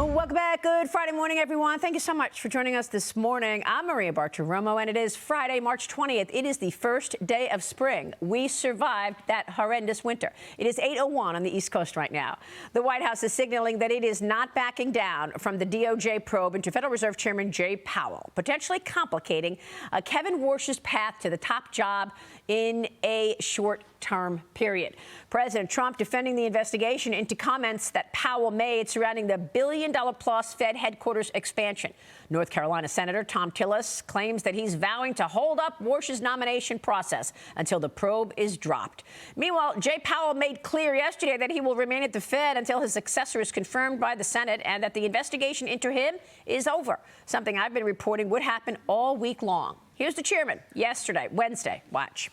Welcome back. Good Friday morning, everyone. Thank you so much for joining us this morning. I'm Maria Bartiromo, and it is Friday, March 20th. It is the first day of spring. We survived that horrendous winter. It is 8:01 on the East Coast right now. The White House is signaling that it is not backing down from the DOJ probe into Federal Reserve Chairman Jay Powell, potentially complicating Kevin Warsh's path to the top job in a short-term period. President Trump defending the investigation into comments that Powell made surrounding the billion-dollar-plus Fed headquarters expansion. North Carolina Senator Tom Tillis claims that he's vowing to hold up Warsh's nomination process until the probe is dropped. Meanwhile, Jay Powell made clear yesterday that he will remain at the Fed until his successor is confirmed by the Senate and that the investigation into him is over, something I've been reporting would happen all week long. Here's the chairman yesterday, Wednesday. Watch.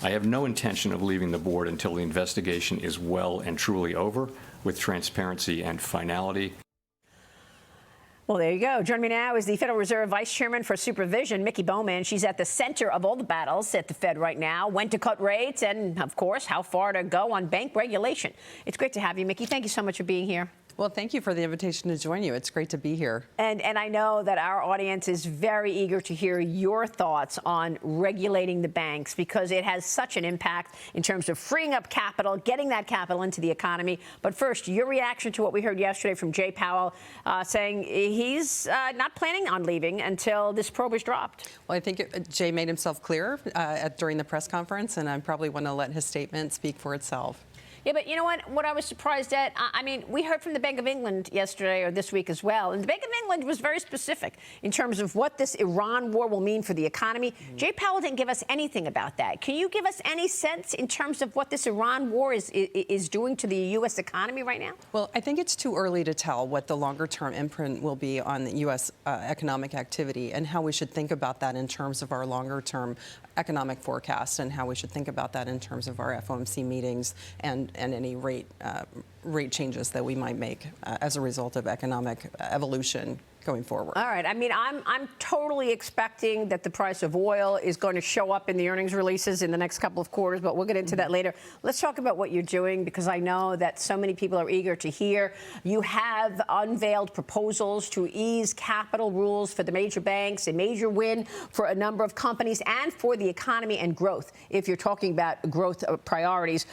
I have no intention of leaving the board until the investigation is well and truly over, with transparency and finality. Well, there you go. Joining me now is the Federal Reserve Vice Chairman for Supervision, Michelle Bowman. She's at the center of all the battles at the Fed right now, when to cut rates and, of course, how far to go on bank regulation. It's great to have you, Mickey. Thank you so much for being here. Well, thank you for the invitation to join you. It's great to be here. And I know that our audience is very eager to hear your thoughts on regulating the banks, because it has such an impact in terms of freeing up capital, getting that capital into the economy. But first, your reaction to what we heard yesterday from Jay Powell saying he's not planning on leaving until this probe is dropped. Well, I think Jay made himself clear during the press conference, and I probably want to let his statement speak for itself. Yeah, but you know what I was surprised at? I mean, we heard from the Bank of England yesterday or this week as well, and the Bank of England was very specific in terms of what this Iran war will mean for the economy. Jay Powell didn't give us anything about that. Can you give us any sense in terms of what this Iran war is doing to the U.S. economy right now? Well, I think it's too early to tell what the longer-term imprint will be on the U.S. Economic activity and how we should think about that in terms of our longer-term economic forecast and how we should think about that in terms of our FOMC meetings and any rate changes that we might make as a result of economic evolution going forward. All right. I mean, I'm totally expecting that the price of oil is going to show up in the earnings releases in the next couple of quarters, but we'll get into that later. Let's talk about what you're doing, because I know that so many people are eager to hear. You have unveiled proposals to ease capital rules for the major banks, a major win for a number of companies and for the economy and growth, if you're talking about growth priorities.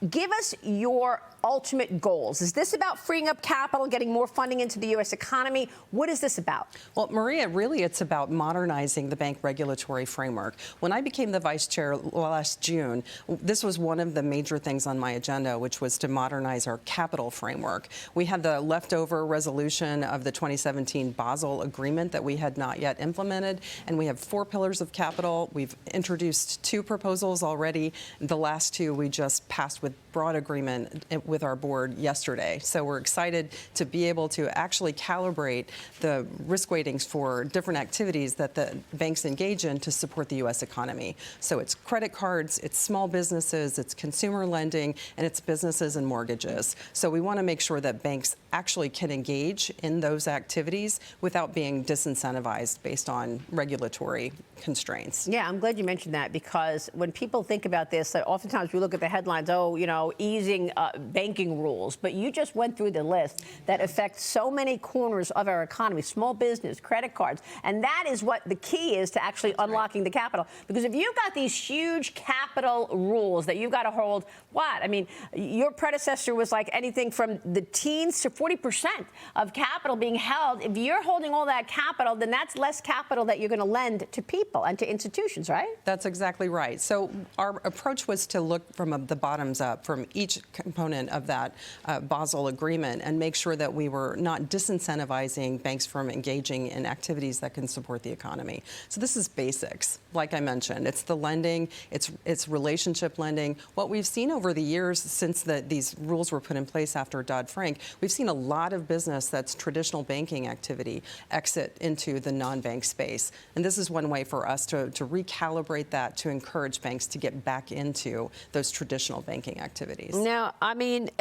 Give us your ultimate goals. Is this about freeing up capital, getting more funding into the U.S. economy? What is this about? Well, Maria, really it's about modernizing the bank regulatory framework. When I became the vice chair last June, this was one of the major things on my agenda, which was to modernize our capital framework. We had the leftover resolution of the 2017 Basel agreement that we had not yet implemented, and we have 4 pillars of capital. We've introduced 2 proposals already. The last 2 we just passed with broad agreement with our board yesterday. So we're excited to be able to actually calibrate the risk weightings for different activities that the banks engage in to support the U.S. economy. So it's credit cards, it's small businesses, it's consumer lending, and it's businesses and mortgages. So we want to make sure that banks actually can engage in those activities without being disincentivized based on regulatory constraints. Yeah, I'm glad you mentioned that, because when people think about this, oftentimes we look at the headlines, oh, you know, easing banking rules, but you just went through the list that affects so many corners of our economy, small business, credit cards, and that is what the key is to actually unlocking the capital. Because if you've got these huge capital rules that you've got to hold, what? I mean, your predecessor was like anything from the teens to 40% of capital being held. If you're holding all that capital, then that's less capital that you're going to lend to people and to institutions, right? That's exactly right. So our approach was to look from the bottoms up, from each component of that Basel agreement, and make sure that we were not disincentivizing banks from engaging in activities that can support the economy. So this is basics. Like I mentioned, it's the lending, it's relationship lending. What we've seen over the years since these rules were put in place after Dodd-Frank, we've seen a lot of business that's traditional banking activity exit into the non-bank space. And this is one way for us to recalibrate that to encourage banks to get back into those traditional banking activities. Now, I mean,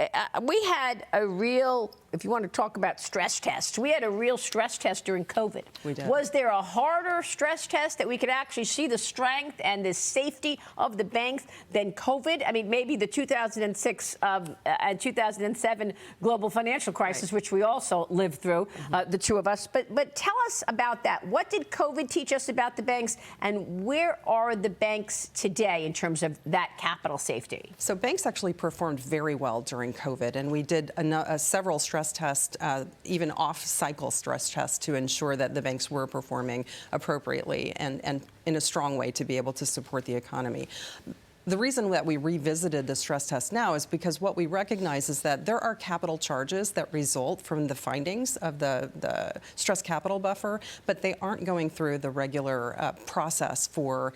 we had a real, if you want to talk about stress tests, we had a real stress test during COVID. We did. Was there a harder stress test that we could actually see the strength and the safety of the banks than COVID? I mean, maybe the 2006 and 2007 global financial crisis, which we also lived through, the two of us. But tell us about that. What did COVID teach us about the banks, and where are the banks today in terms of that capital safety? So banks actually performed very well during COVID, and we did several stress tests, even off-cycle stress tests, to ensure that the banks were performing appropriately and in a strong way to be able to support the economy. The reason that we revisited the stress test now is because what we recognize is that there are capital charges that result from the findings of the stress capital buffer, but they aren't going through the regular process for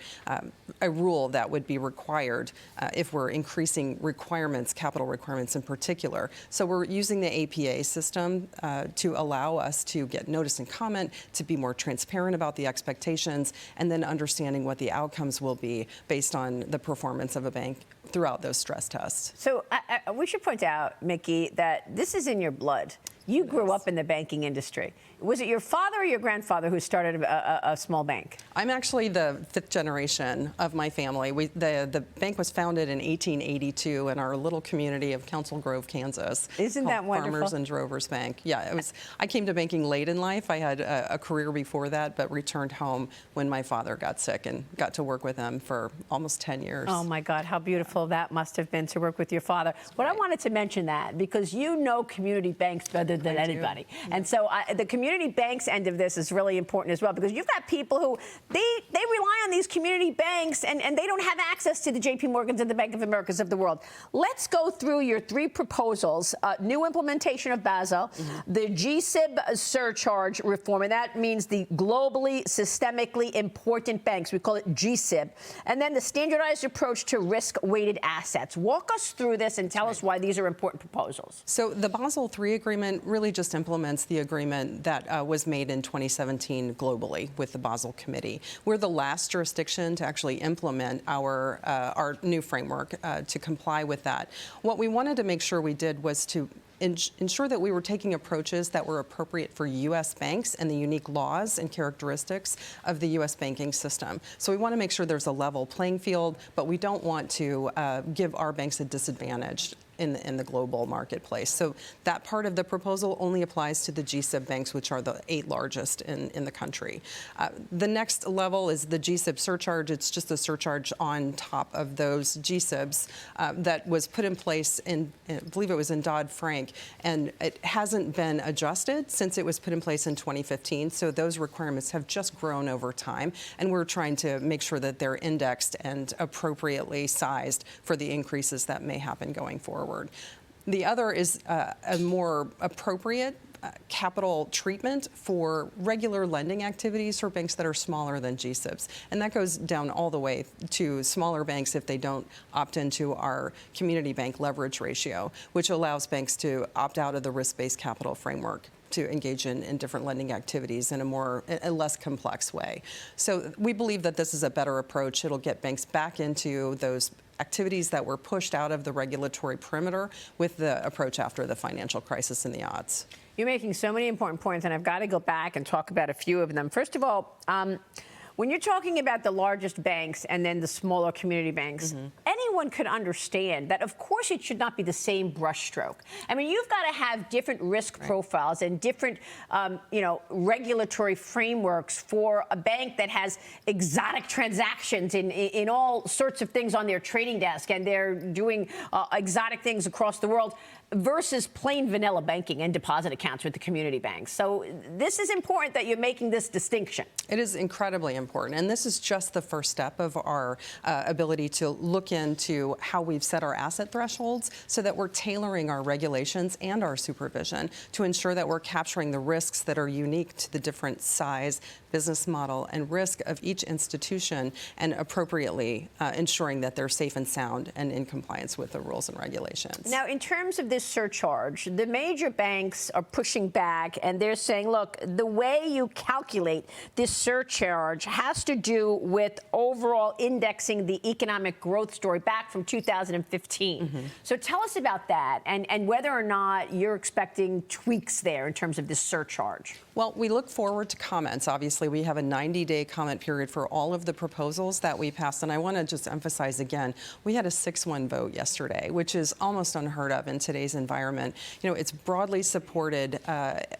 a rule that would be required if we're increasing requirements, capital requirements in particular. So we're using the APA system to allow us to get notice and comment, to be more transparent about the expectations, and then understanding what the outcomes will be based on the performance of a bank throughout those stress tests. So we should point out, Mickey, that this is in your blood. You grew up in the banking industry. Was it your father or your grandfather who started a small bank? I'm actually the fifth generation of my family. The bank was founded in 1882 in our little community of Council Grove, Kansas. Isn't that wonderful? Farmers and Drovers Bank. Yeah, it was. I came to banking late in life. I had a career before that, but returned home when my father got sick and got to work with him for almost 10 years. Oh my God, how beautiful that must have been to work with your father. But I wanted to mention that because you know community banks better than anybody. And so the community banks end of this is really important as well, because you've got people who they rely on these community banks and they don't have access to the JP Morgans and the Bank of Americas of the world. Let's go through your three proposals. New implementation of Basel, the GSIB surcharge reform, and that means the globally systemically important banks. We call it GSIB. And then the standardized approach to risk-weighted assets. Walk us through this and tell us why these are important proposals. So the Basel III agreement really just implements the agreement that was made in 2017 globally with the Basel Committee. We're the last jurisdiction to actually implement our new framework to comply with that. What we wanted to make sure we did was to ensure that we were taking approaches that were appropriate for U.S. banks and the unique laws and characteristics of the U.S. banking system. So we want to make sure there's a level playing field, but we don't want to give our banks a disadvantage in the global marketplace. So that part of the proposal only applies to the GSIB banks, which are the 8 largest in the country. The next level is the GSIB surcharge. It's just a surcharge on top of those GSIBs that was put in place in, I believe it was in Dodd-Frank, and it hasn't been adjusted since it was put in place in 2015. So those requirements have just grown over time, and we're trying to make sure that they're indexed and appropriately sized for the increases that may happen going forward. The other is a more appropriate capital treatment for regular lending activities for banks that are smaller than GSIBs. And that goes down all the way to smaller banks if they don't opt into our community bank leverage ratio, which allows banks to opt out of the risk-based capital framework to engage in different lending activities in a less complex way. So we believe that this is a better approach. It'll get banks back into those activities that were pushed out of the regulatory perimeter with the approach after the financial crisis in the aughts. You're making so many important points, and I've got to go back and talk about a few of them. First of all, when you're talking about the largest banks and then the smaller community banks, anyone could understand that, of course, it should not be the same brushstroke. I mean, you've got to have different risk profiles and different, regulatory frameworks for a bank that has exotic transactions in all sorts of things on their trading desk, and they're doing exotic things across the world, versus plain vanilla banking and deposit accounts with the community banks. So this is important that you're making this distinction. It is incredibly important, and this is just the first step of our ability to look into into how we've set our asset thresholds so that we're tailoring our regulations and our supervision to ensure that we're capturing the risks that are unique to the different size, business model, and risk of each institution, and appropriately ensuring that they're safe and sound and in compliance with the rules and regulations. Now, in terms of this surcharge, the major banks are pushing back, and they're saying, look, the way you calculate this surcharge has to do with overall indexing the economic growth story back from 2015. So tell us about that and whether or not you're expecting tweaks there in terms of this surcharge. Well, we look forward to comments. Obviously, we have a 90-day comment period for all of the proposals that we passed. And I want to just emphasize again, we had a 6-1 vote yesterday, which is almost unheard of in today's environment. You know, it's broadly supported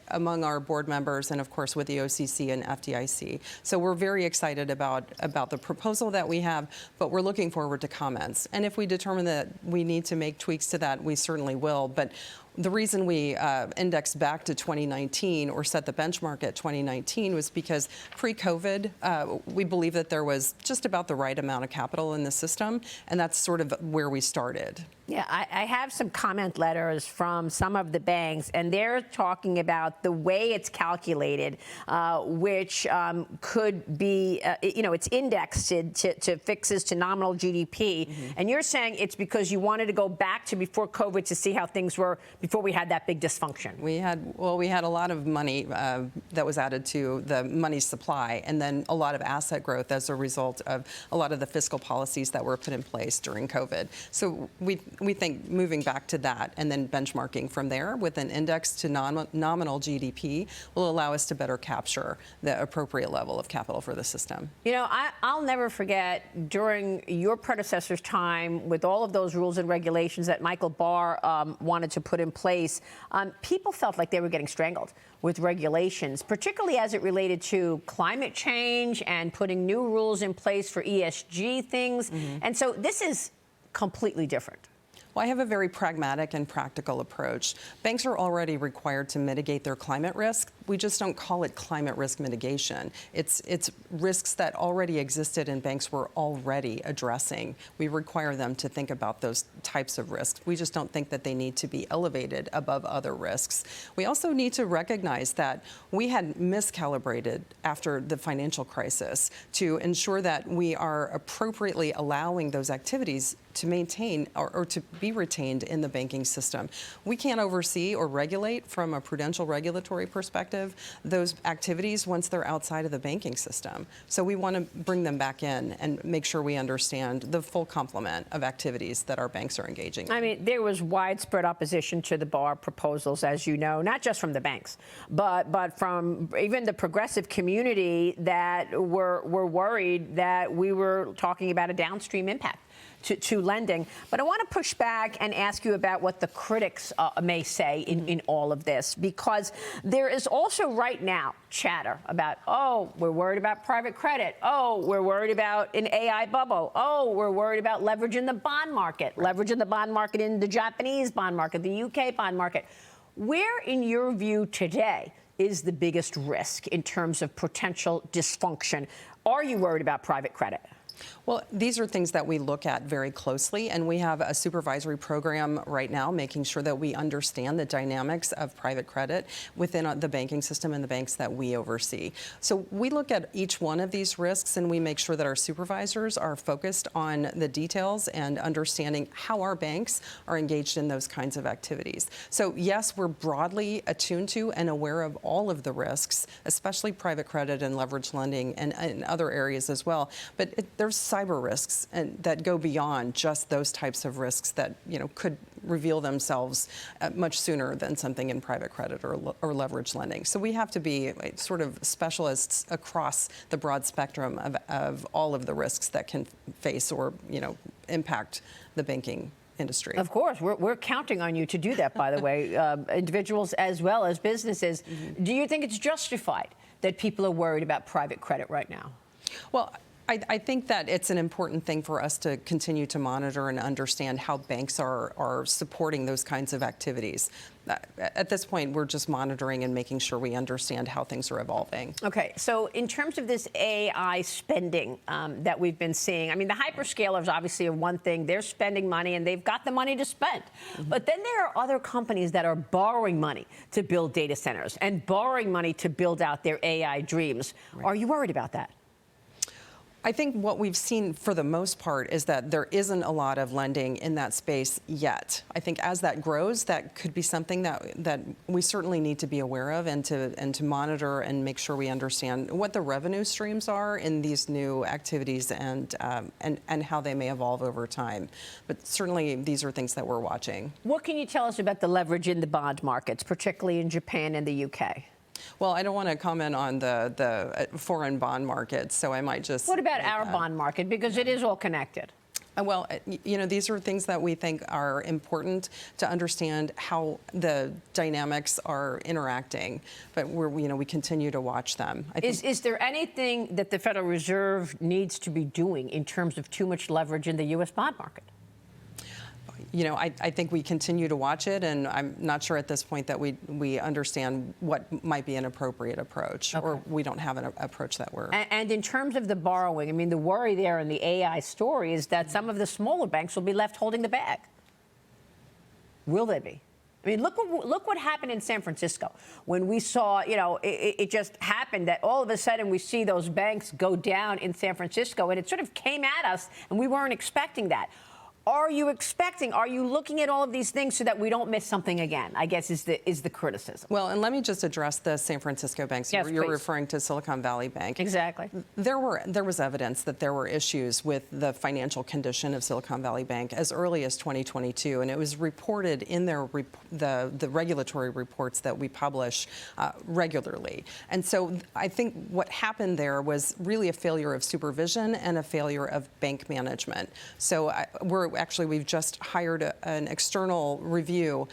among our board members and, of course, with the OCC and FDIC. So we're very excited about the proposal that we have, but we're looking forward to comments. And if we determine that we need to make tweaks to that, we certainly will. But the reason we indexed back to 2019 or set the benchmark at 2019 was because pre-COVID, we believe that there was just about the right amount of capital in the system, and that's sort of where we started. Yeah, I have some comment letters from some of the banks, and they're talking about the way it's calculated, which could be, it's indexed to fixes to nominal GDP. And you're saying it's because you wanted to go back to before COVID to see how things were before we had that big dysfunction. We had a lot of money that was added to the money supply, and then a lot of asset growth as a result of a lot of the fiscal policies that were put in place during COVID. So we think moving back to that and then benchmarking from there with an index to nominal GDP will allow us to better capture the appropriate level of capital for the system. You know, I'll never forget during your predecessor's time with all of those rules and regulations that Michael Barr wanted to put in place, people felt like they were getting strangled with regulations, particularly as it related to climate change and putting new rules in place for ESG things. And so this is completely different. Well, I have a very pragmatic and practical approach. Banks are already required to mitigate their climate risk. We just don't call it climate risk mitigation. It's risks that already existed and banks were already addressing. We require them to think about those types of risks. We just don't think that they need to be elevated above other risks. We also need to recognize that we had miscalibrated after the financial crisis to ensure that we are appropriately allowing those activities to maintain or to be retained in the banking system. We can't oversee or regulate from a prudential regulatory perspective those activities once they're outside of the banking system. So we want to bring them back in and make sure we understand the full complement of activities that our banks are engaging in. I mean, there was widespread opposition to the Barr proposals, as you know, not just from the banks, but from even the progressive community that were worried that we were talking about a downstream impact to lending. But I want to push back and ask you about what the critics may say in all of this, because there is also right now chatter about, oh, we're worried about private credit. Oh, we're worried about an AI bubble. Oh, we're worried about leverage in the bond market, leverage in the bond market in the Japanese bond market, the UK bond market. Where, in your view today, is the biggest risk in terms of potential dysfunction? Are you worried about private credit? Well, these are things that we look at very closely, and we have a supervisory program right now making sure that we understand the dynamics of private credit within the banking system and the banks that we oversee. So we look at each one of these risks, and we make sure that our supervisors are focused on the details and understanding how our banks are engaged in those kinds of activities. So yes, we're broadly attuned to and aware of all of the risks, especially private credit and leverage lending and other areas as well. But there's cyber risks that go beyond just those types of risks that could reveal themselves much sooner than something in private credit or leverage lending. So we have to be sort of specialists across the broad spectrum of all of the risks that can face or impact the banking industry. Of course, we're counting on you to do that, by the way, individuals as well as businesses. Do you think it's justified that people are worried about private credit right now? Well, I think that it's an important thing for us to continue to monitor and understand how banks are supporting those kinds of activities. At this point, we're just monitoring and making sure we understand how things are evolving. Okay, so in terms of this AI spending that we've been seeing, I mean, the hyperscalers obviously are one thing. They're spending money and they've got the money to spend. But then there are other companies that are borrowing money to build data centers and borrowing money to build out their AI dreams. Are you worried about that? I think what we've seen for the most part is that there isn't a lot of lending in that space yet. I think as that grows, that could be something that we certainly need to be aware of and to monitor and make sure we understand what the revenue streams are in these new activities and how they may evolve over time. But certainly these are things that we're watching. What can you tell us about the leverage in the bond markets, particularly in Japan and the UK? Well, I don't want to comment on the foreign bond markets, so I might just... What about our bond market? Because it is all connected. Well, you know, these are things that we think are important to understand how the dynamics are interacting, but we continue to watch them. Is there anything that the Federal Reserve needs to be doing in terms of too much leverage in the U.S. bond market? You know, I think we continue to watch it, and I'm not sure at this point that we understand what might be an appropriate approach, or we don't have an approach that we're... And in terms of the borrowing, I mean, the worry there in the AI story is that some of the smaller banks will be left holding the bag. Will they be? I mean, look what happened in San Francisco when we saw, you know, it just happened that all of a sudden we see those banks go down in San Francisco, and it sort of came at us, and we weren't expecting that. Are you looking at all of these things so that we don't miss something again, I guess is the criticism. Well, and let me just address the San Francisco banks. Yes, You're please. Referring to Silicon Valley Bank. Exactly. There was evidence that there were issues with the financial condition of Silicon Valley Bank as early as 2022, and it was reported in the regulatory reports that we publish regularly. And so I think what happened there was really a failure of supervision and a failure of bank management. So we've just hired an external review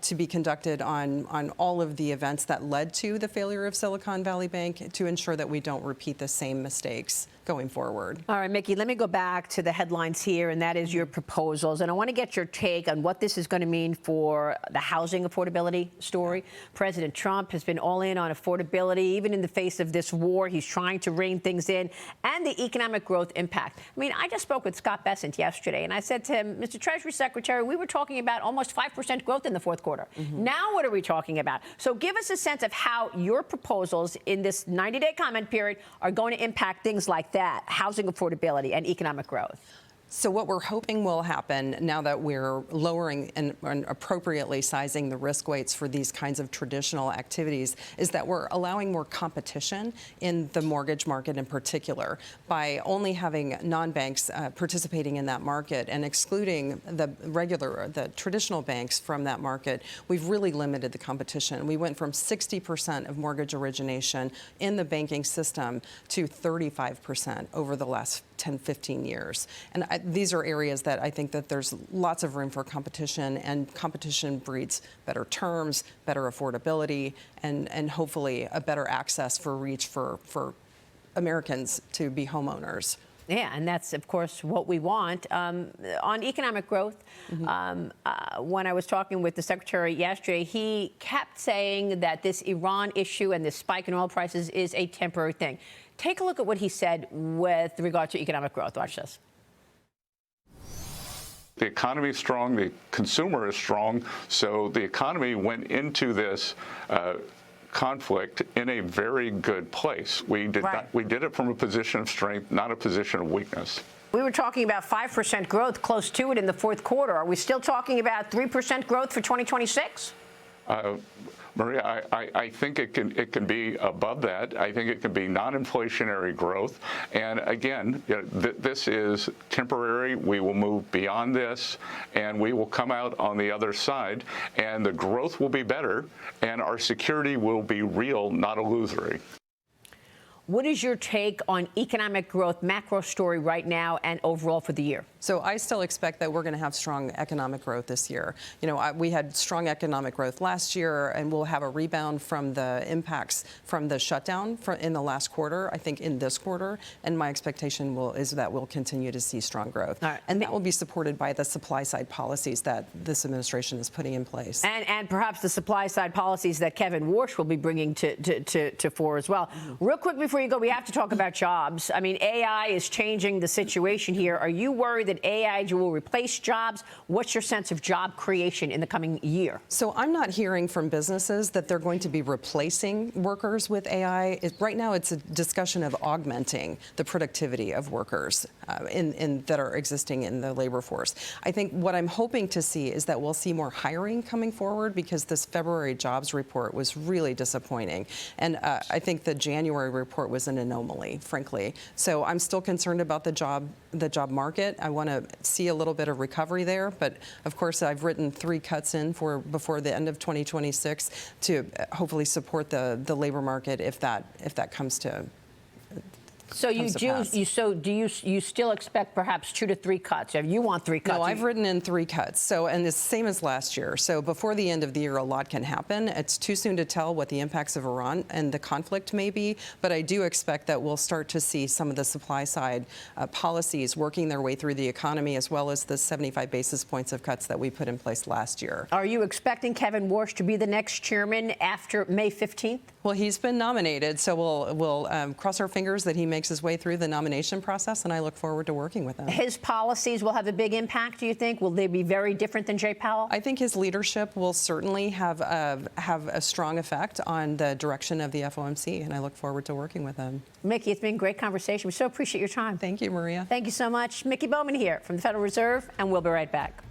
to be conducted on all of the events that led to the failure of Silicon Valley Bank to ensure that we don't repeat the same mistakes going forward. All right, Mickey, let me go back to the headlines here, and that is your proposals. And I want to get your take on what this is going to mean for the housing affordability story. President Trump has been all in on affordability, even in the face of this war. He's trying to rein things in, and the economic growth impact. I mean, I just spoke with Scott Bessent yesterday, and I said to him, Mr. Treasury Secretary, we were talking about almost 5% growth in the fourth quarter. Now what are we talking about? So give us a sense of how your proposals in this 90-day comment period are going to impact things like that, housing affordability and economic growth. So what we're hoping will happen now that we're lowering and appropriately sizing the risk weights for these kinds of traditional activities is that we're allowing more competition in the mortgage market in particular by only having non-banks participating in that market and excluding the traditional banks from that market. We've really limited the competition. We went from 60% of mortgage origination in the banking system to 35% over the last 10, 15 years. And these are areas that I think that there's lots of room for competition, and competition breeds better terms, better affordability, and hopefully a better access for reach for Americans to be homeowners. Yeah, and that's, of course, what we want. On economic growth, when I was talking with the Secretary yesterday, he kept saying that this Iran issue and this spike in oil prices is a temporary thing. Take a look at what he said with regard to economic growth. Watch this. The economy is strong, the consumer is strong, so the economy went into this conflict in a very good place. We did it from a position of strength, not a position of weakness. We were talking about 5% growth, close to it in the fourth quarter. Are we still talking about 3% growth for 2026? Maria, I think it can be above that. I think it can be non-inflationary growth. And again, this is temporary. We will move beyond this, and we will come out on the other side, and the growth will be better, and our security will be real, not illusory. What is your take on economic growth, macro story right now and overall for the year? So I still expect that we're going to have strong economic growth this year. You know, we had strong economic growth last year, and we'll have a rebound from the impacts from the shutdown in the last quarter, I think in this quarter, and my expectation is that we'll continue to see strong growth. All right. And that will be supported by the supply side policies that this administration is putting in place. And perhaps the supply side policies that Kevin Warsh will be bringing to fore as well. Real quick before you go, we have to talk about jobs. I mean, AI is changing the situation here. Are you worried that AI will replace jobs? What's your sense of job creation in the coming year? So I'm not hearing from businesses that they're going to be replacing workers with AI. Right now, it's a discussion of augmenting the productivity of workers that are existing in the labor force. I think what I'm hoping to see is that we'll see more hiring coming forward, because this February jobs report was really disappointing. And I think the January report was an anomaly, frankly. So I'm still concerned about the job market. I want to see a little bit of recovery there, but of course I've written 3 cuts in for before the end of 2026 to hopefully support the labor market if that comes to. So you still expect perhaps 2 to 3 cuts? You want 3 cuts? No, I've written in 3 cuts. So, and it's the same as last year. So before the end of the year, a lot can happen. It's too soon to tell what the impacts of Iran and the conflict may be, but I do expect that we'll start to see some of the supply side policies working their way through the economy, as well as the 75 basis points of cuts that we put in place last year. Are you expecting Kevin Warsh to be the next chairman after May 15th? Well, he's been nominated, so we'll cross our fingers that he makes his way through the nomination process, and I look forward to working with him. His policies will have a big impact, do you think? Will they be very different than Jay Powell? I think his leadership will certainly have a strong effect on the direction of the FOMC, and I look forward to working with him. Mickey, it's been a great conversation. We so appreciate your time. Thank you, Maria. Thank you so much. Mickey Bowman here from the Federal Reserve, and we'll be right back.